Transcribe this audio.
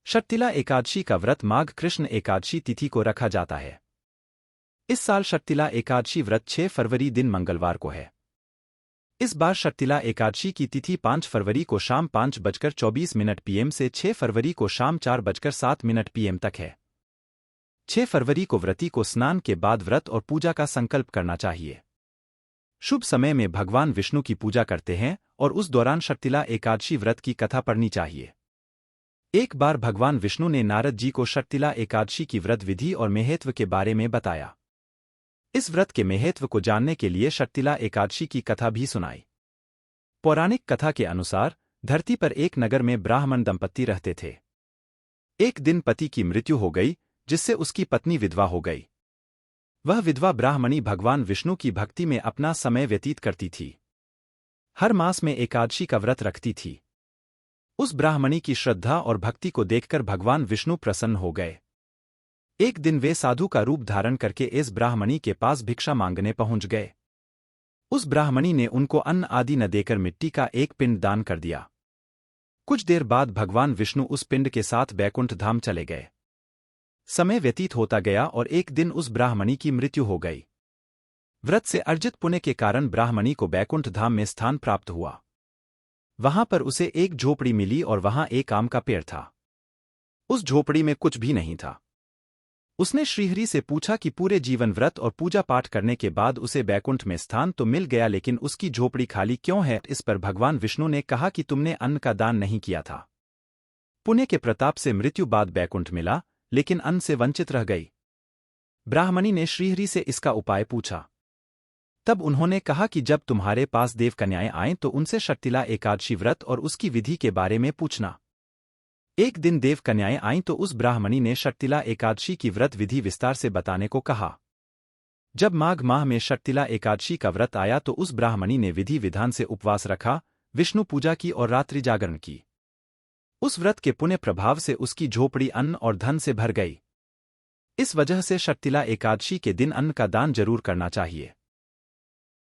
शर्तिला एकादशी का व्रत माघ कृष्ण एकादशी तिथि को रखा जाता है। इस साल शर्तिला एकादशी व्रत 6 फरवरी दिन मंगलवार को है। इस बार शर्तिला एकादशी की तिथि 5 फरवरी को शाम 5:24 PM से 6 फरवरी को शाम 4:07 PM तक है। 6 फरवरी को व्रती को स्नान के बाद व्रत और पूजा का संकल्प करना चाहिए। शुभ समय में भगवान विष्णु की पूजा करते हैं और उस दौरान शर्तिला एकादशी व्रत की कथा पढ़नी चाहिए। एक बार भगवान विष्णु ने नारद जी को शर्तिला एकादशी की व्रत विधि और महत्व के बारे में बताया। इस व्रत के महत्व को जानने के लिए शर्तिला एकादशी की कथा भी सुनाई। पौराणिक कथा के अनुसार धरती पर एक नगर में ब्राह्मण दंपत्ति रहते थे। एक दिन पति की मृत्यु हो गई, जिससे उसकी पत्नी विधवा हो गई। वह विधवा ब्राह्मणी भगवान विष्णु की भक्ति में अपना समय व्यतीत करती थी। हर मास में एकादशी का व्रत रखती थी। उस ब्राह्मणी की श्रद्धा और भक्ति को देखकर भगवान विष्णु प्रसन्न हो गए। एक दिन वे साधु का रूप धारण करके इस ब्राह्मणी के पास भिक्षा मांगने पहुंच गए। उस ब्राह्मणी ने उनको अन्न आदि न देकर मिट्टी का एक पिंड दान कर दिया। कुछ देर बाद भगवान विष्णु उस पिंड के साथ बैकुंठ धाम चले गए। समय व्यतीत होता गया और एक दिन उस ब्राह्मणी की मृत्यु हो गई। व्रत से अर्जित पुण्य के कारण ब्राह्मणी को बैकुंठ धाम में स्थान प्राप्त हुआ। वहां पर उसे एक झोपड़ी मिली और वहां एक आम का पेड़ था। उस झोपड़ी में कुछ भी नहीं था। उसने श्रीहरि से पूछा कि पूरे जीवन व्रत और पूजा पाठ करने के बाद उसे बैकुंठ में स्थान तो मिल गया, लेकिन उसकी झोपड़ी खाली क्यों है। इस पर भगवान विष्णु ने कहा कि तुमने अन्न का दान नहीं किया था। पुण्य के प्रताप से मृत्यु बाद बैकुंठ मिला, लेकिन अन्न से वंचित रह गई। ब्राह्मणी ने श्रीहरि से इसका उपाय पूछा। तब उन्होंने कहा कि जब तुम्हारे पास देव कन्याएं आएं तो उनसे शर्तिला एकादशी व्रत और उसकी विधि के बारे में पूछना। एक दिन देव कन्याएं आईं तो उस ब्राह्मणी ने शर्तिला एकादशी की व्रत विधि विस्तार से बताने को कहा। जब माघ माह में शर्तिला एकादशी का व्रत आया तो उस ब्राह्मणी ने विधि विधान से उपवास रखा, विष्णु पूजा की और रात्रि जागरण की। उस व्रत के पुण्य प्रभाव से उसकी झोपड़ी अन्न और धन से भर गई। इस वजह से शर्तिला एकादशी के दिन अन्न का दान जरूर करना चाहिए।